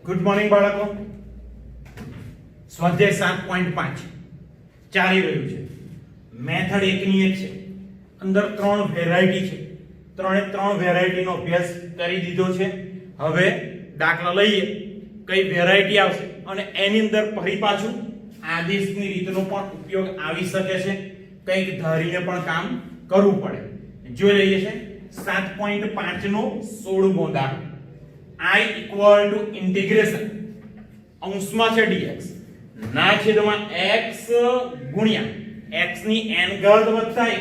Good morning બાળકો. સ્વાધ્યાય 7.5 ચાલી રહ્યું છે. મેથડ એકની એક છે, અંદર ત્રણ વેરાયટી છે, ત્રણ વેરાયટીનો અભ્યાસ કરી દીધો છે. હવે દાખલા લઈએ કઈ વેરાયટી આવશે અને એની અંદર ફરી પાછું આદેશની રીતનો પણ ઉપયોગ આવી શકે છે. કંઈક ધારીને પણ કામ કરવું પડે. જોઈ લઈએ છે 7.5 નો 16મો દાખલો. I equal to integration અંશમાં છે dx ના છેદમાં x ગુણ્યા x ની n ઘાત વત્તા 1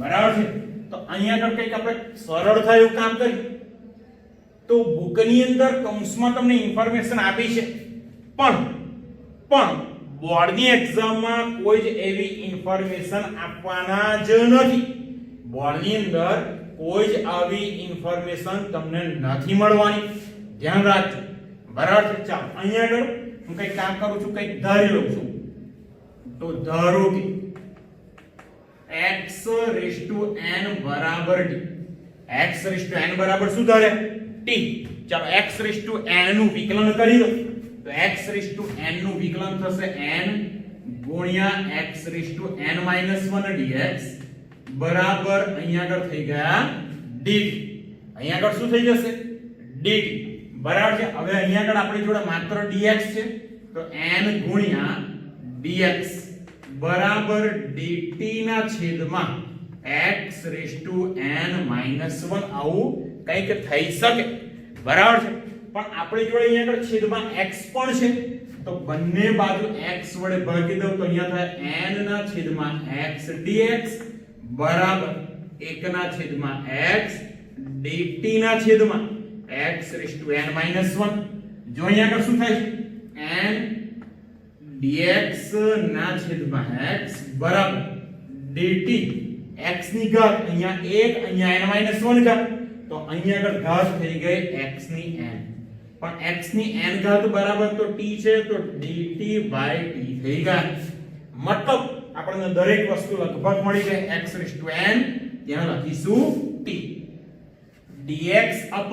બરાબર છે. તો અહીંયા આગળ કંઈક આપણે સરળ થાય એવું કામ કરીએ તો બુકની અંદર કૌંસમાં તમને ઇન્ફોર્મેશન આપી છે, પણ બોર્ડની એક્ઝામમાં કોઈ જ એવી ઇન્ફોર્મેશન આપવાના જ નથી. બોર્ડની અંદર કોઈ જ આવી ઇન્ફોર્મેશન તમને નથી મળવાની. ધ્યાન રાખજો. બરાબર છે. ચાલો અહીંયા આગળ હું કંઈક કામ કરું છું, કંઈક ધારી લઉં છું. તો ધારો કે x⁴n બરાબર t. x⁴n બરાબર શું ધારે? t. ચાલો x⁴n નું વિકલન કરી દો. તો x⁴n નું વિકલન થશે n ગુણ્યા x⁴n - 1 dx બરાબર અહીંયા આગળ થઈ ગયા dt. અહીંયા આગળ શું થઈ જશે? dt. બરાબર છે. હવે અહીંયા આગળ આપણી જોડે માત્ર dx છે, તો n ગુણ્યા dx બરાબર dt ના છેદમાં x⁴n - 1 આવું કંઈક થઈ શકે. બરાબર છે. પણ આપણી જોડે અહીંયા આગળ છેદમાં x પણ છે, તો બંને બાજુ x વડે ભાગી દો તો અહીંયા થાય n ના છેદમાં x dx બરાબર 1 ના છેદમાં x dt ના છેદમાં x⁴n - 1. જો અહીંયા આગળ શું થાય છે? n dx ના છેદમાં x બરાબર dt x ની ઘાત અહીંયા 1 અહીંયા n - 1 ઘાત, તો અહીંયા આગળ ઘાત થઈ ગઈ x ની n. પણ x ની n ઘાત બરાબર તો t છે, તો dt / t થઈ ગયા. મતલબ આપણને દરેક વસ્તુ લગભગ મળી ગઈ. x⁴n ત્યાં લખીશું t, dx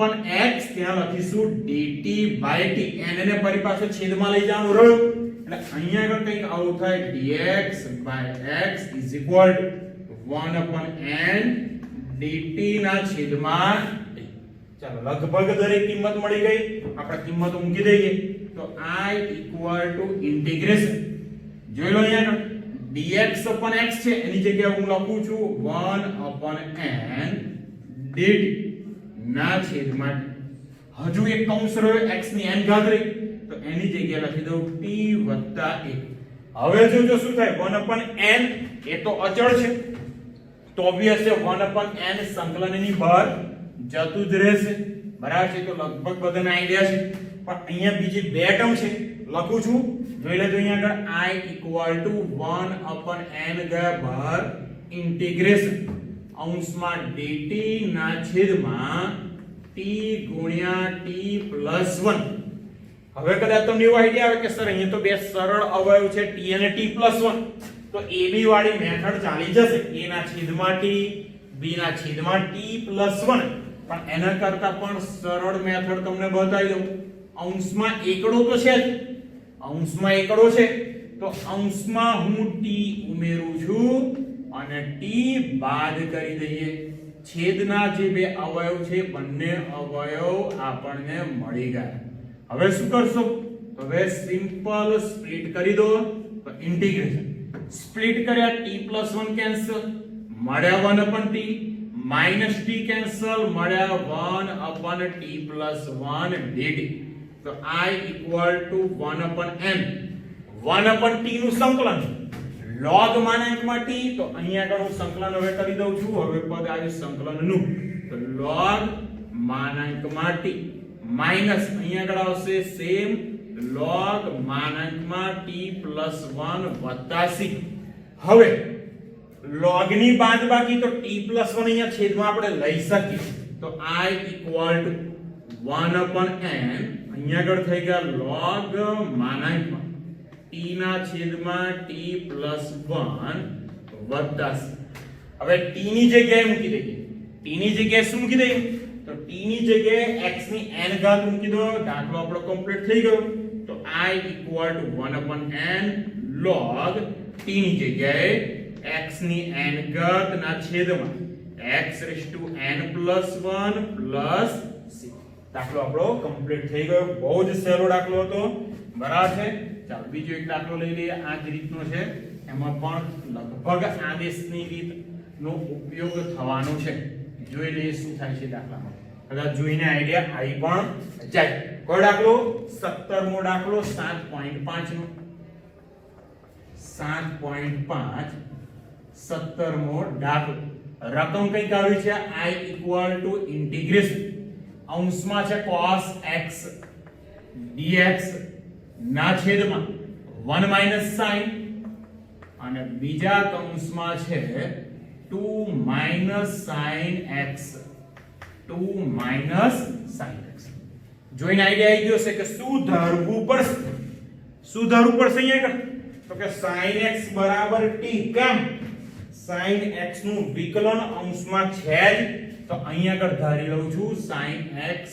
/ x ત્યાં લખીશું dt / t. n ને પરિપાછો છેદમાં લઈ જવાનું રહ્યું એટલે અહીંયા આગળ કંઈક આવું થાય dx / x = 1/n dt ના છેદમાં t. ચાલો લગભગ દરેક કિંમત મળી ગઈ. આપણે કિંમતો મૂકી દઈએ તો I = integration જોઈ લો અહીંયા આગળ dx / x છે, એની જગ્યાએ હું લખું છું 1/n dt ના છેદમાં હજુ એક કૌંસ રહ્યો x ની n ઘાત રહી, તો એની જગ્યાએ લખી દઉં t + 1. હવે જોજો શું થાય? 1/n એ તો અચળ છે, તો ઓબવિયસ છે 1/n સંકલનની બહાર જતું જ રહેશે. બરાબર છે. તો લગભગ બધાને આઈડિયા છે. પણ અહીંયા બીજી બે ટર્મ છે, લખું છું જોઈ લેજો. અહીંયા આગળ I = 1/n ગયા બહાર ઇન્ટિગ્રેશન અંશમાં dt ના છેદમાં t ગુણ્યા t + 1. હવે કદાચ તમને એવો આઈડિયા આવે કે સર અહીંયા તો બે સરળ અવયવ છે t અને t + 1, તો ab વાળી મેથડ ચાલી જશે. a ના છેદમાં t, b ના છેદમાં t + 1. પણ એના કરતા પણ સરળ મેથડ તમને બતાવી દઉં. અંશમાં એકડો તો છે જ, અંશમાં એકડો છે તો અંશમાં હું t ઉમેરું છું અને t બાદ કરી દઈએ. છેદના જે બે અવયવ છે બંને અવયવ આપણને મળી ગયા. હવે શું કરશો? તો હવે સિમ્પલ સ્પ્લિટ કરી દો. તો ઇન્ટિગ્રેશન સ્પ્લિટ કર્યા t + 1 કેન્સલ, મળ્યા 1/t - t કેન્સલ, મળ્યા 1/t + 1 dt. તો I = 1/n 1/t નું સંકલન log માનાંકમાં t. તો અહીંયા આગળ હું સંકલન હવે કરી દઉં છું. હવે પદ આવ્યું સંકલનનું, તો log માનાંકમાં t માઈનસ અહીંયા આગળ આવશે સેમ log માનાંકમાં t + 1 વત્તા c. હવે log ની બાદબાકી તો t + 1 અહીંયા છેદમાં આપણે લઈ શકીએ. તો I = 1/n અહીંયા આગળ થઈ ગયા log માનાંકમાં t ના છેદમાં t + 1 વત્તા c. હવે t ની જગ્યાએ મૂકી દઈએ. t ની જગ્યાએ શું મૂકી દઈએ? તો t t ની જગ્યાએ x ની n ઘાત મૂકી દો, દાખલો આપણો કમ્પ્લીટ થઈ ગયો. તો I = 1/n log t ની જગ્યાએ x ની n ઘાત ના છેદમાં xn + 1 + c. દાખલો આપણો કમ્પ્લીટ થઈ ગયો. બહુ જ સહેલો દાખલો હતો, બરાબર છે. ચાલો બીજો એક દાખલો લઈ લઈએ. આ જ રીતનો છે, એમાં પણ લગભગ આદેશની રીતનો ઉપયોગ થવાનો છે. જોઈ લઈએ શું થાય છે દાખલામાં. કદાચ જોઈને આઈડિયા આવી પણ જાય. કયો દાખલો? 17મો દાખલો 7.5 નો. 7.5 17મો દાખલો. રકમ કઈક આવી છે I = ઇન્ટિગ્રેશન અંશમાં છે cos x dx ના છેદમાં 1 - sin અને બીજા કૌંસમાં છે 2 - sin x 2 - sin x. જોઈને આઈડિયા આવી ગયો છે કે શું ધારવું પડશે? શું ધારવું પડશે અહીંયા આગળ? તો કે sin x = t. કેમ? sin x નું વિકલન અંશમાં છે જ, તો અહીંયા આગળ ધારી લઉં છું sin x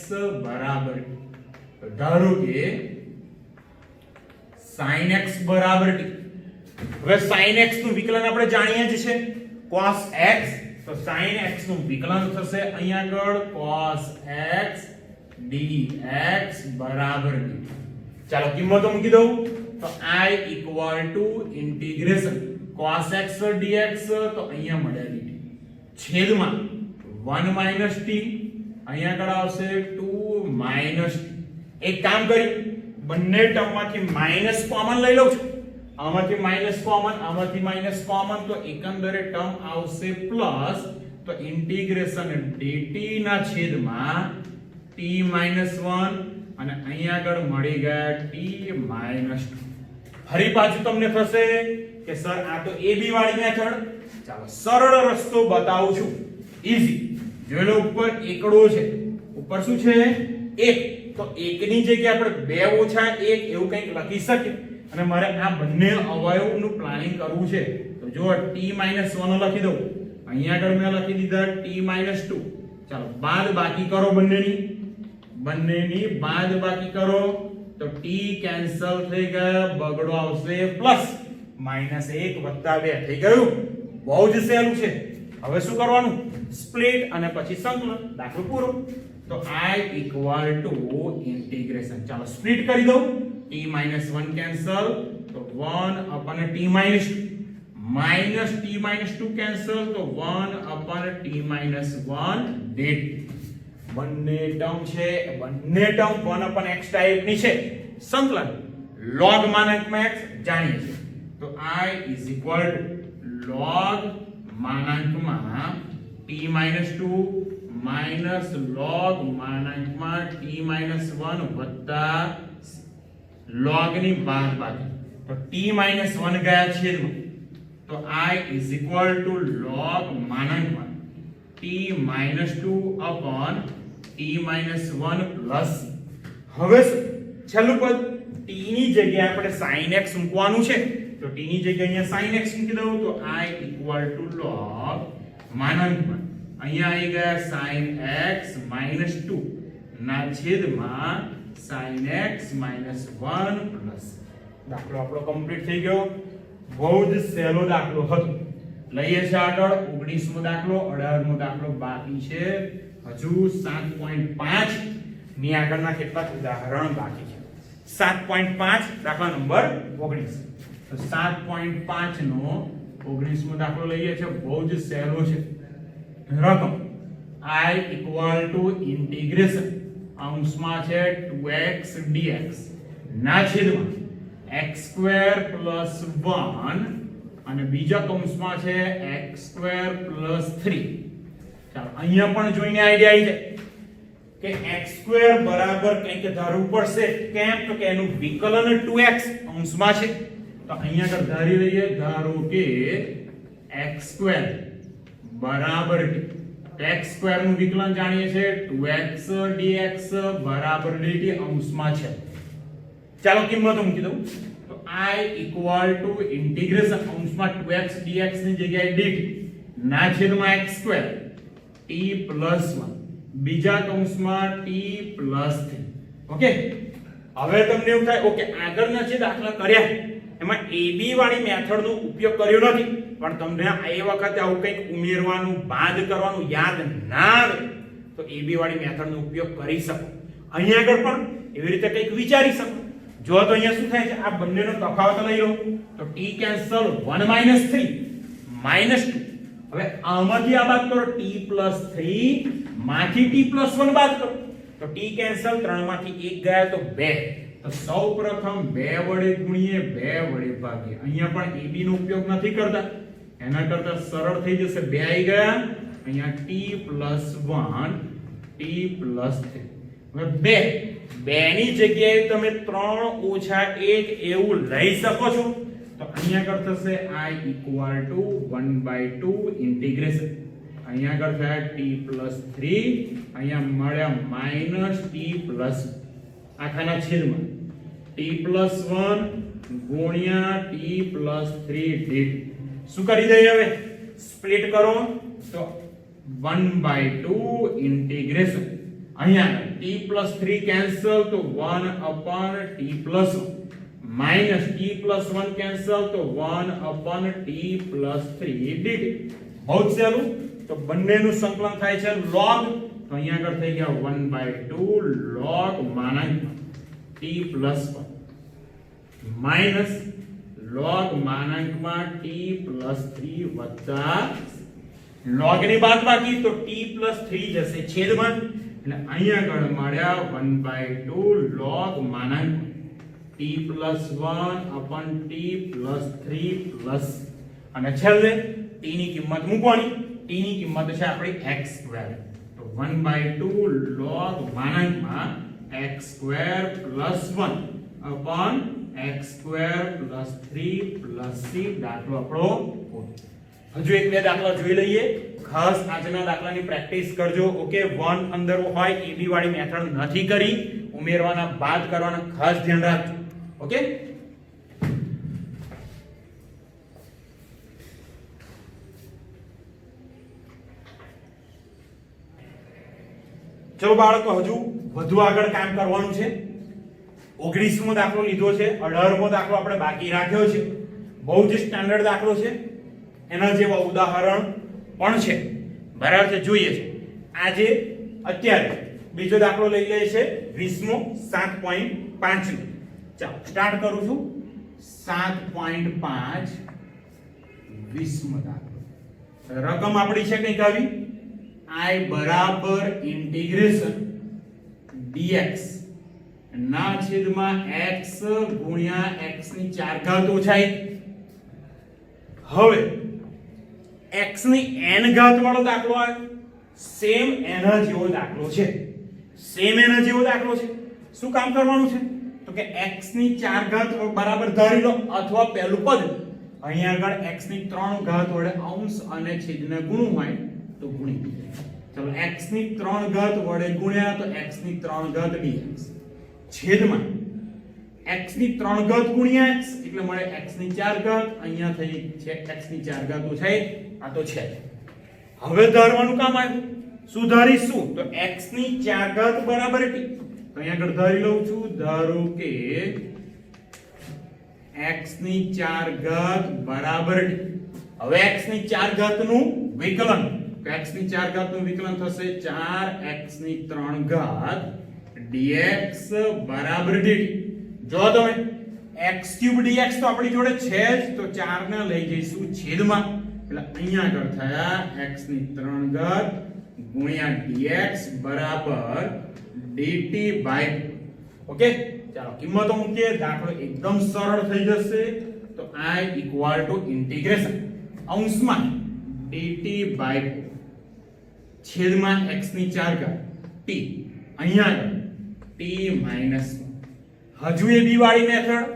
બરાબર t. તો ધારો કે sin x બરાબર t. હવે sin x નું વિકલન આપણે જાણીએ જ છે cos x. તો sin x નું વિકલન થશે અહીંયા આગળ cos x dx બરાબર t. ચાલો કિંમતો મૂકી દઉં. તો I = integration cos x dx તો અહીંયા મળે dt છેદમાં 1 - t અહીંયા આગળ આવશે 2 - t. એક કામ કરી બંને ટર્મમાંથી માઈનસ કોમન લઈ લઉં છું. આમાંથી માઈનસ કોમન, આમાંથી માઈનસ કોમન, તો એકંદરે ટર્મ આવશે પ્લસ. તો ઇન્ટિગ્રેશન dt ના છેદમાં t - 1 અને અહીંયા આગળ મળી ગયા t - 2. ફરી પાછું તમને થશે કે સર આ તો ab વાળી મેથડ. ચાલો સરળ રસ્તો બતાવું છું, ઈઝી. જોઈ લો ઉપર એકડો છે, ઉપર શું છે? 1. તો 1 ની જગ્યાએ આપણે 2 - 1 એવું કંઈક લખી શકીએ. અને મારે આ બંને અવયવનું પ્લાનિંગ કરવું છે. તો જો t - 1 લખી દઉં. અહીંયા આગળ મેં લખી દીધા t - 2. ચાલો બાદ બાકી કરો બંનેની બાદ બાકી કરો. તો t કેન્સલ થઈ ગયા, બગડો આવશે પ્લસ. -1 + 2 થઈ ગયું. બહુ જ સહેલું છે. હવે શું કરવાનું? સ્પ્લિટ અને પછી સંકલન. દાખલો પૂરો. તો I = ઇન્ટિગ્રેશન. ચાલો સ્પ્લિટ કરી દઉં. t - 1 કેન્સલ, તો 1/t - 2 -t - 2 કેન્સલ, તો 1/t - 1 dt. બંને ટર્મ છે, બંને ટર્મ 1/x ટાઈપની છે. સંકલન log માનાંકમાં x જાણીએ છીએ. તો I = log માનાંકમાં t - 2 minus log માનાંકમાં t - 1 વત્તા log ની બાદબાકી. તો t - 1 ગયા છેદમાં. તો I = log માનાંકમાં t - 2 upon t - 1 plus c. હવે છેલ્લું પદ t ની જગ્યાએ આપણે sin x મૂકવાનું છે. તો t ની જગ્યાએ અહીંયા sin x મૂકી દઉં. તો I = log માનાંકમાં અહીંયા આવી ગયા sin x - 2 ના છેદમાં sin x - 1 plus. દાખલો આપણો કમ્પ્લીટ થઈ ગયો. બહુ જ સહેલો દાખલો હતો. લઈએ છે આગળ 19મો દાખલો. 18મો દાખલો બાકી છે. હજુ 7.5 ની આગળના કેટલાક ઉદાહરણ બાકી છે. 7.5 દાખલા નંબર 19. તો 7.5 નો 19મો દાખલો લઈએ છે. બહુ જ સહેલો છે. રકમ I = ઇન્ટિગ્રેશન અંશમાં છે 2x dx ના છેદમાં x² + 1 અને બીજા કૌંસમાં છે x² + 3. ચાલો અહીંયા પણ જોઈને આઈડિયા આવી જાય કે x² બરાબર કંઈક ધારવું પડશે. કેમ? તો કે એનું વિકલન 2x અંશમાં છે. તો અહીંયા આગળ ધારી લઈએ. ધારો કે x² બરાબર x² નું વિકલન જાણીએ છે 2x dx બરાબર dt અંશમાં છે. ચાલો કિંમતો મૂકી દઉં. તો I = ઇન્ટિગ્રેશન અંશમાં 2x dx ની જગ્યાએ dt ના છેદમાં x² t + 1 બીજા કૌંસમાં t + 3. ઓકે, હવે તમને એવું થાય ઓકે આગળના જે દાખલા કર્યા એમાં ab વાળી મેથડનો ઉપયોગ કર્યો નથી, પણ તમને આ વખતે આવું કંઈક ઉમેરવાનું બાદ કરવાનું યાદ ના આવે તો ab વાળી મેથડનો ઉપયોગ કરી શકો. અહીંયા આગળ પણ એવી રીતે કંઈક વિચારી શકો. જો તો અહીંયા શું થાય છે, આ બંનેનો તફાવત લઈ લો તો t કેન્સલ 1 - 3 -2. હવે આમાંથી આ બાદ કરો t + 3 માંથી t + 1 બાદ કરો તો t કેન્સલ 3 માંથી 1 ગયા તો 2. તો સૌપ્રથમ 2 વડે ગુણીએ 2 વડે ભાગીએ. અહીંયા પણ ab નો ઉપયોગ નથી કરતા, એના કરતા સરળ થઈ જશે. 2 આવી ગયા, અહીંયા t + 1 t + 3. હવે 2 ની જગ્યાએ તમે 3 - 1 એવું લઈ શકો છો. તો અહીંયા આગળ થશે i = 1/2 ઇન્ટિગ્રેશન. અહીંયા આગળ થાય t + 3, અહીંયા મળ્યા -t + આખાના છેદમાં t + 1 ગુણ્યા t + 3 dt. શું કરી દઈએ હવે? સ્પ્લિટ કરો તો 1/2 ઇન્ટિગ્રેશન. અહીંયા t + 3 કેન્સલ તો 1/t + 1 માઈનસ t + 1 કેન્સલ તો 1/t + 3 dt. બહુ જ સહેલું. તો બંનેનું સંકલન થાય છે log. તો અહીંયા આગળ થઈ ગયા 1/2 log માનાંકમાં t + 1 minus log માનાંકમાં t + 3 વત્તા log ની બાદબાકી તો t + 3 જશે છેદમાં. એટલે અહીંયા આગળ મળ્યા 1/2 log માનાંકમાં t + 1/t + 3 પ્લસ અને છેલ્લે t ની કિંમત મૂકવાની. t ની કિંમત છે આપણી x². તો 1/2 log માનાંકમાં x² + 1 x² + 3 + c. દાખલો આપણો પૂરો. હજુ એક બે દાખલા જોઈ લઈએ. ખાસ આજના દાખલાની પ્રેક્ટિસ કરજો. ઓકે, 1 અંદર હોય ab વાળી મેથડ નથી કરી, ઉમેરવાના બાદ કરવાના ખાસ ધ્યાન રાખજો. ઓકે, ચલો બાળકો હજુ વધુ આગળ કામ કરવાનું છે. 19મો દાખલો લીધો છે, 18મો દાખલો આપણે બાકી રાખ્યો છે. બહુ જ સ્ટાન્ડર્ડ દાખલો છે, એના જેવા ઉદાહરણ પણ છે. બરાબર છે, જોઈએ છે. આજે અત્યારે બીજો દાખલો લઈ લઈએ છે 20મો 7.5 નો. ચાલો સ્ટાર્ટ કરું છું. 7.5 20મો દાખલો. રકમ આપણી છે કંઈક આવી i બરાબર ઇન્ટિગ્રેશન dx ના છેદમાં x ગુણ્યા x ની 4 ઘાત ઓછા 1. હવે x ની n ઘાત વાળો દાખલો આવ્યો. સેમ એના જેવો દાખલો છે. સેમ એના જેવો દાખલો છે. શું કામ કરવાનું છે? તો કે x ની 4 ઘાત બરાબર ધારી લો, અથવા પહેલું પદ અહીંયા આગળ x ની 3 ઘાત વડે અંશ અને છેદને ગુણવું હોય તો ગુણી દઈએ. ચલો x ની 3 ઘાત વડે ગુણ્યા તો x ની 3 ઘાત dx છેદમાં x ની 3 ઘાત ગુણ્યા x એટલે મળે x ની 4 ઘાત. અહીંયા થઈ છે x ની 4 ઘાત ઓછા 1. આ તો છે. હવે ધારવાનું કામ આવ્યું. શું ધારીશું? તો x ની 4 ઘાત બરાબર t. તો અહીંયા આગળ ધારી લઉં છું. ધારો કે x ની 4 ઘાત બરાબર t. હવે x ની 4 ઘાત નું વિકલન, તો x ની 4 ઘાત નું વિકલન થશે 4x ની 3 ઘાત dx બરાબર dt. જો તમે x³ dx તો આપણી જોડે છે જ, તો 4 ને લઈ જઈશું છેદમાં. એટલે અહીંયા આગળ થયા x ની 3 ઘાત ગુણ્યા dx બરાબર dt બાય. ઓકે, ચાલો કિંમતો મૂકીએ. દાખલો એકદમ સરળ થઈ જશે. તો i = ઇન્ટિગ્રેશન અંશમાં dt બાય છેદમાં x ની 4 ઘાત t. અહીંયા આગળ t - હજુ એ b વાળી મેથડ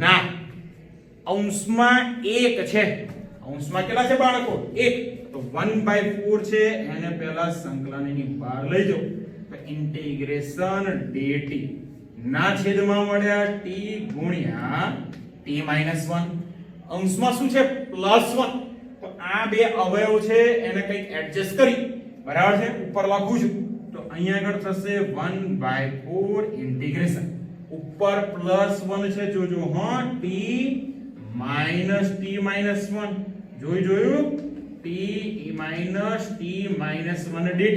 ના. અંશમાં 1 છે. અંશમાં કેટલા છે બાળકો? 1. તો 1/4 છે, એને પહેલા સંકલનની બહાર લઈ જાઓ. તો ઇન્ટિગ્રેશન dt ના છેદમાં મળ્યા t ગુણ્યા t - 1. અંશમાં શું છે? +1. તો આ બે અવયવ છે, એને કંઈક એડજસ્ટ કરી બરાબર છે ઉપર લખું છું. તો અહીંયા આગળ થશે 1/4 ઇન્ટિગ્રેશન ઉપર +1 છે જોજો હા t -t-1 જોયું t -t-1 dt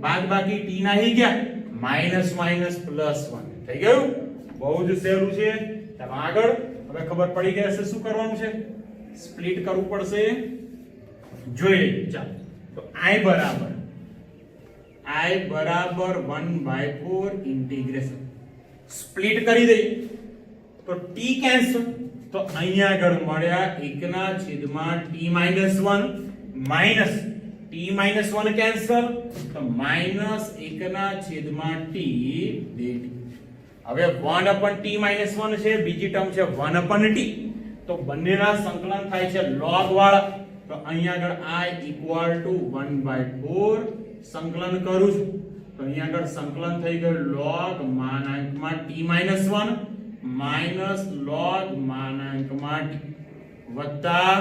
બાદ બાકી t ના હી ગયા -1 થઈ ગયું બહુ જ સહેલું છે ચાલો આગળ હવે ખબર પડી ગઈ હશે શું કરવાનું છે સ્પ્લિટ કરવું પડશે જોઈ લઈએ ચાલો તો i બરાબર 1/4 ઇન્ટિગ્રેશન સ્પ્લિટ કરી દઈએ તો t કેન્સલ તો અહીંયા આગળ મળ્યા 1/t-1 માઈનસ t-1 કેન્સલ તો -1/t dt હવે 1/t-1 છે બીજી ટર્મ છે 1/t તો બંનેના સંકલન થાય છે log વાળા તો અહીંયા આગળ i = 1/4 સંકલન કરું છું તો અહીંયા આગળ સંકલન થઈ ગયું log t-1 minus log t વત્તા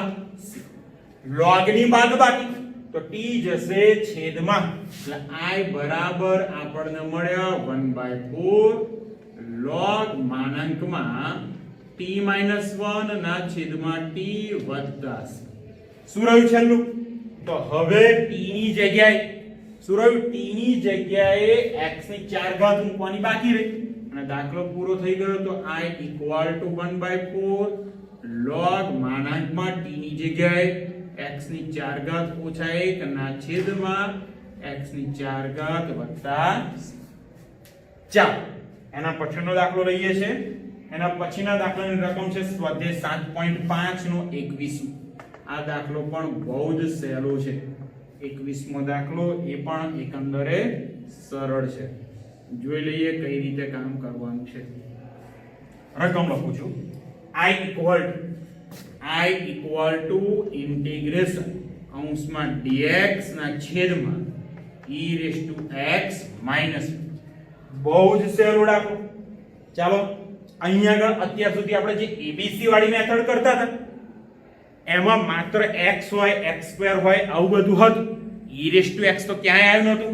log ની બાદબાકી તો t જશે છેદમાં એટલે i બરાબર આપણને મળ્યા 1/4 log t-1 ના છેદમાં t વત્તા શું રહ્યું છેલ્લું તો હવે t ની જગ્યાએ શું રહ્યું t ની જગ્યાએ x ની 4 ઘાત મૂકવાની બાકી રહી અને દાખલો પૂરો થઈ ગયો તો i = 1/4 log t ની જગ્યાએ x ની 4 ઘાત ઓછા 1 ના છેદમાં x ની 4 ઘાત વત્તા 4 એના પછીનો દાખલો લઈએ છે એના પછીના દાખલાની રકમ છે સ્વાધ્યાય 7.5 નો 21 આ દાખલો પણ બહુ જ સહેલો છે 21મો દાખલો એ પણ એકંદરે સરળ છે જોઈ લઈએ કઈ રીતે કામ કરવાનું છે રકમ લખું છું i = ઇન્ટિગ્રેશન અંશમાં dx ના છેદમાં e⁻x - બહુ જ સહેલો દાખલો ચાલો અહીંયા આગળ અત્યાર સુધી આપણે જે abc વાળી મેથડ કરતા હતા એમાં માત્ર x હોય x² હોય આવું બધું હતું e⁻x તો ક્યાંય આવ્યું નહોતું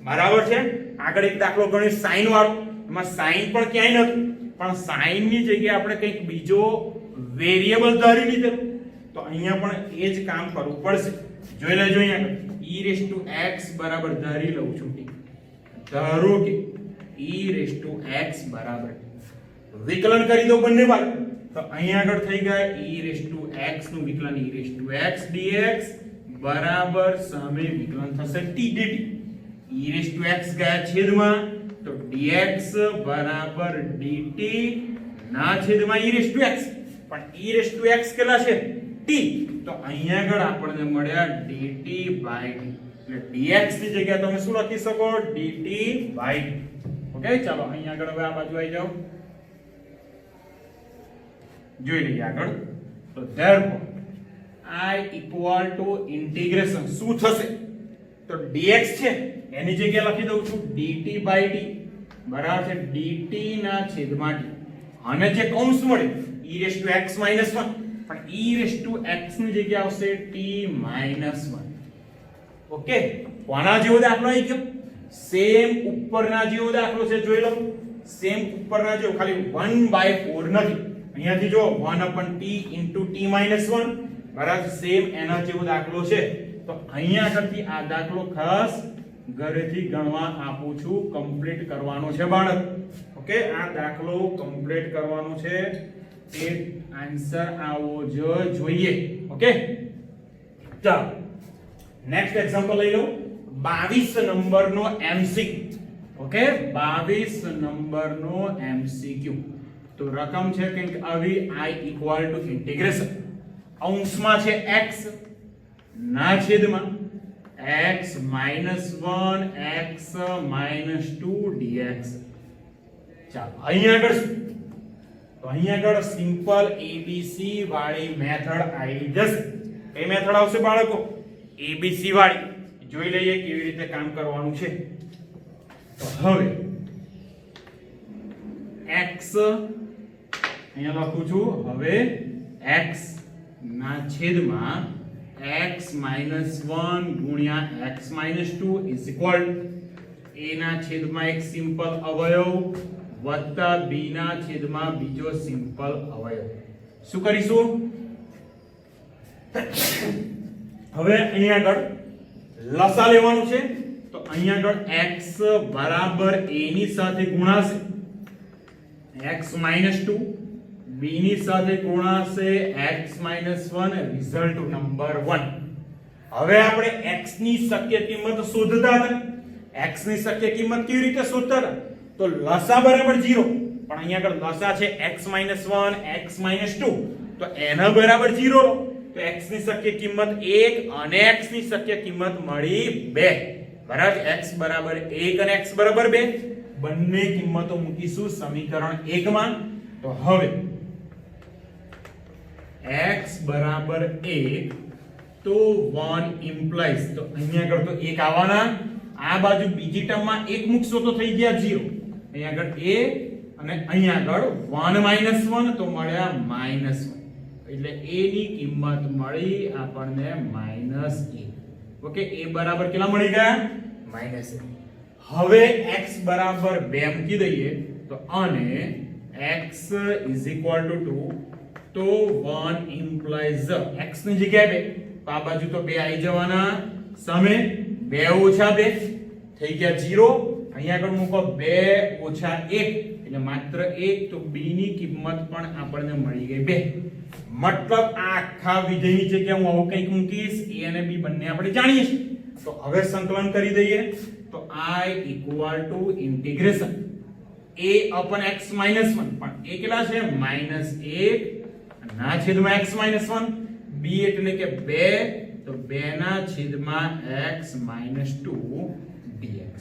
બરાબર છે આગળ એક દાખલો ગણ્યો sin વાળો એમાં sin પણ ક્યાંય નહોતું પણ sin ની જગ્યાએ આપણે કંઈક બીજો વેરિયેબલ ધારી લીધો તો અહીંયા પણ એ જ કામ કરવું પડશે જોઈ લેજો અહીંયા e⁻x બરાબર ધારી લઉં છું ધારો કે e⁻x બરાબર વિકલન કરી દો બંને બાજુ તો અહીંયા આગળ થઈ ગયા e⁻x નું વિકલન e⁻x dx બરાબર સામે વિકલન થશે t dt e⁻x ગયા છેદમાં તો dx બરાબર dt ના છેદમાં e⁻x પણ e⁻x કેટલા છે t તો અહીંયા આગળ આપણને મળ્યા dt by t એટલે dx ની જગ્યાએ તમે શું લખી શકો dt by t ઓકે ચાલો અહીંયા આગળ હવે આ બાજુ આવી જાઓ જોઈ લઈએ આગળ તો therefore i = ઇન્ટિગ્રેશન શું થશે તો dx છે એની જગ્યાએ લખી દઉં છું dt by t બરાબર છે dt ના છેદમાં t અને જે કૌંસ મળે e⁻x - 1 પણ e⁻x ની જગ્યાએ આવશે t - 1 ઓકે કોના જેવો દાખલો આવી ગયો સેમ ઉપરના જેવો દાખલો છે જોઈ લો સેમ ઉપરના જેવો ખાલી 1/4 નથી અહીંયાથી જો 1/t * t-1 બરાબર સેમ એના જેવો દાખલો છે તો અહીંયા આગળથી આ દાખલો ખાસ ઘરેથી ગણવા આપું છું કમ્પ્લીટ કરવાનો છે બાળક ઓકે આ દાખલો કમ્પ્લીટ કરવાનો છે તે આન્સર આવો જ જોઈએ ઓકે ચાલો નેક્સ્ટ એક્ઝામ્પલ લઈ લો 22 નંબરનો MCQ ઓકે 22 નંબરનો MCQ તો રકમ છે કંઈક આવી i = ઇન્ટિગ્રેશન અંશમાં છે x ના છેદમાં x - 1 x - 2 dx ચાલો અહીંયા આગળ તો અહીંયા આગળ સિમ્પલ abc વાળી મેથડ આવી જશે કઈ મેથડ આવશે બાળકો abc વાળી જોઈ લઈએ કેવી રીતે કામ કરવાનું છે તો હવે x અહીંયા લખું છું હવે x ના છેદમાં x - 1 ગુણ્યા x - 2 = a ના છેદમાં એક સિમ્પલ અવયવ વત્તા b ના છેદમાં બીજો સિમ્પલ અવયવ. શું કરીશું? હવે અહીંયા આગળ લસા લેવાનું છે. તો અહીંયા આગળ x બરાબર a ની સાથે ગુણાશે x - 2, b ની સાથે ગુણાશે x - 1, રિઝલ્ટ નંબર 1. હવે આપણે x ની શક્ય કિંમત શોધતા હતા. x ની શક્ય કિંમત કેવી રીતે શોધતા હતા? તો લસા બરાબર 0, પણ અહીંયા આગળ લસા છે x - 1, x - 2, તો એના બરાબર 0 લો. તો x ની શક્ય કિંમત 1 અને x ની શક્ય કિંમત મળી 2. બરાબર? x બરાબર 1 અને x બરાબર 2, બંને કિંમતો મૂકીશું સમીકરણ 1 માં. તો હવે x બરાબર 1 તો 1 ઇમ્પ્લાઇઝ, તો અહીંયા આગળ તો 1 આવવાના, આ બાજુ બીજી ટર્મમાં 1 મૂકશો તો થઈ ગયા 0. અહીંયા આગળ a અને અહીંયા આગળ 1 - 1 તો મળ્યા -1, એટલે a ની કિંમત મળી આપણને -1. ઓકે, a બરાબર કેટલા મળી ગયા? -1. હવે x બરાબર 2 મૂકી દઈએ તો અને x = 2, તો 1 ઇમ્પ્લાઇઝ x ની જગ્યાએ 2, તો આ બાજુ તો 2 આવી જવાના, સામે 2 - 2 થઈ ગયા 0. અહીંયા આગળ મૂકો 2 - 1 એટલે માત્ર 1, તો b ની કિંમત પણ આપણને મળી ગઈ 2. મતલબ આ આખા વિધેયની જગ્યાએ હું આવું કંઈક મૂકીશ, a અને b બંને આપણે જાણીએ છીએ. તો હવે સંકલન કરી દઈએ. તો I = integration a upon x - 1, પણ a કેટલા છે? -1 ના છેદમાં x - 1, b એટલે કે 2, તો 2 ના છેદમાં x - 2 dx.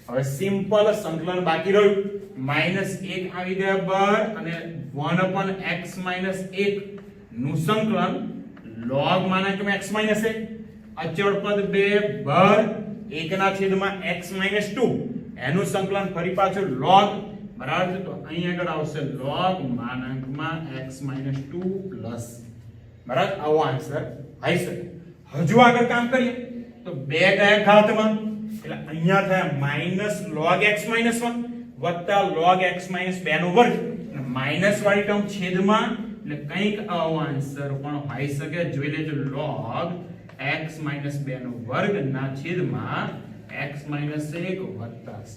હવે સિમ્પલ સંકલન બાકી રહ્યું. -1 આવી ગયા બહાર અને 1 upon x - 1 નું સંકલન log માના કે x - 1, અચળ પદ 2 બહાર, 1 ના છેદમાં x - 2 એનું સંકલન ફરી પાછું log. બરાબર? તો અહીં આગળ આવશે log માનાંકમાં x - 2 પ્લસ. બરાબર? આવો આન્સર આવી શકે. હજુ આગળ કામ કરીએ તો 2 ગયા ઘાતમાં, એટલે અહીંયા થાય -log x - 1 વત્તા log x - 2 નો વર્ગ, અને માઈનસ વાળી ટર્મ છેદમાં, એટલે કંઈક આવો આન્સર પણ હોઈ શકે. જોઈ લેજો, log x - 2 નો વર્ગ ના છેદમાં x - 1 વત્તા c.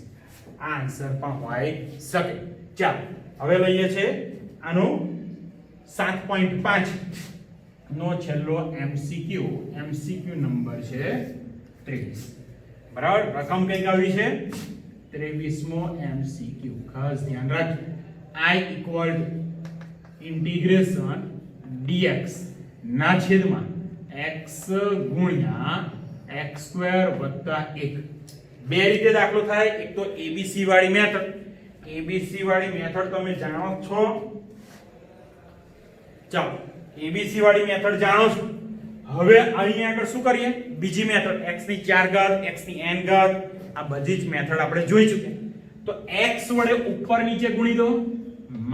આ આન્સર પણ હોઈ શકે. ચાલો હવે લઈએ છે આનો 7.5 નો છેલ્લો MCQ નંબર છે 23. બરાબર? રકમ કઈ આવી છે? 23મો MCQ. ખાસ ધ્યાન રાખજો. I = ઇન્ટિગ્રેશન dx ના છેદમાં x ગુણ્યા x² વત્તા 1. બે રીતે દાખલો થાય. એક તો ABC વાળી મેથડ. ABC વાળી મેથડ તમે જાણો છો. ચાલો ABC વાળી મેથડ જાણો છો. હવે અહીંયા આગળ શું કરીએ? બીજી મેથડ x ની 4 ઘાત, x ની n ઘાત, આ બધી જ મેથડ આપણે જોઈ ચૂક્યા. તો x વડે ઉપર નીચે ગુણી દો,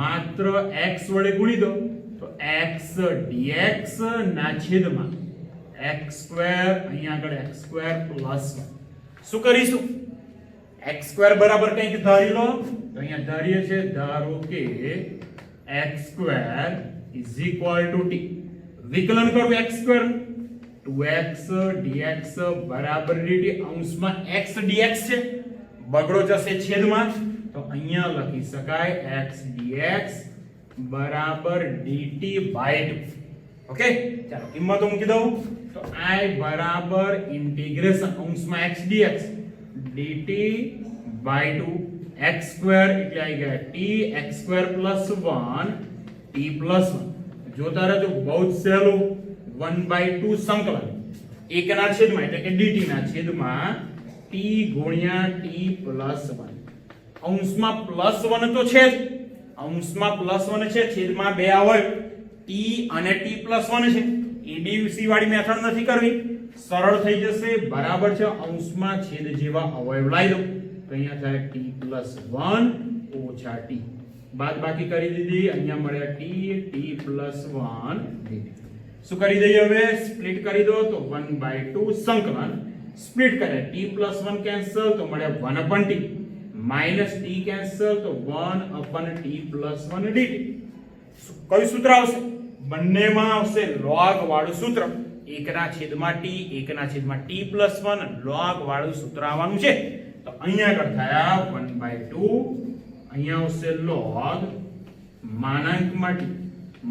માત્ર x વડે ગુણી દો, તો x dx ના છેદમાં x² અહીંયા આગળ x² પ્લસ 1. શું કરીશું? x² બરાબર કંઈક ધારી લો. તો અહીંયા ધારીએ છે, ધારો કે x² = t. વિકલન કરું x² 2x dx બરાબર dt, અંશમાં x dx છે, બગડો જશે છેદમાં, તો અહીંયા લખી શકાય x dx બરાબર dt by 2. ઓકે, ચાલો કિંમતો મૂકી દઉં. તો I બરાબર ઇન્ટિગ્રેશન અંશમાં x dx dt by 2, x² એટલે આવી ગયા t, x² plus 1 t plus 1. જોતા રહેજો, બહુ જ સહેલું. 1/2 સંકલન 1 ના છેદમાં એટલે કે dt ના છેદમાં t ગુણ્યા t plus 1. અંશમાં +1 તો છે જ, અંશમાં +1 છે, છેદમાં 2 આવે, t અને t plus 1 છે. ABC વાળી મેથડ નથી કરવી, સરળ થઈ જશે. બરાબર છે, અંશમાં છેદ જેવા અવયવ લાવી દો, તો અહીંયા થાય t plus 1 ઓછા t. બાદ બાકી કરી દીધી, અહીંયા મળ્યા t plus 1 dt. શું કરી દઈએ હવે? સ્પ્લિટ કરી દો, તો 1/2 સંકલન સ્પ્લિટ કરે t+1 કેન્સલ તો મળે 1/t માઈનસ t કેન્સલ તો 1/t+1 dt. કયું સૂત્ર આવશે? બંનેમાં આવશે log વાળું સૂત્ર. 1/t 1/t+1 log વાળું સૂત્ર આવવાનું છે. તો અહીંયા આગળ થયા 1/2, અહીંયા આવશે log માનાંકમાં t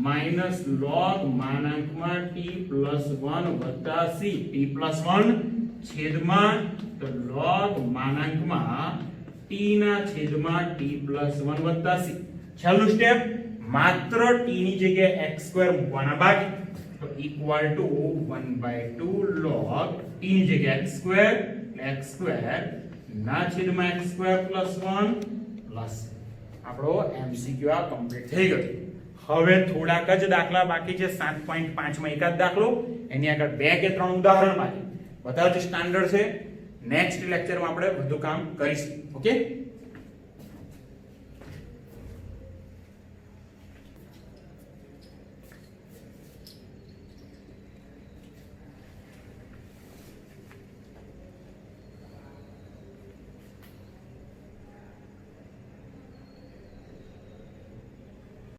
minus log માનાંકમાં t+1 વત્તા c t+1 છેદમાં તો log માનાંકમાં t ના છેદમાં t+1 વત્તા c. છેલ્લું સ્ટેપ માત્ર t ની જગ્યાએ x² મૂકવાના બાકી તો ઇક્વલ ટુ 1/2 log t ની જગ્યાએ x² એટલે x² ના છેદમાં x² + 1 પ્લસ આપણો MCQ આ કમ્પ્લીટ થઈ ગયો. હવે થોડાક જ દાખલા બાકી છે. 7.5 માં એકાદ દાખલો, એની આગળ 2 કે 3 ઉદાહરણ બાકી. બધા જ સ્ટાન્ડર્ડ છે. નેક્સ્ટ લેક્ચરમાં આપણે વધુ કામ કરીશું. ઓકે.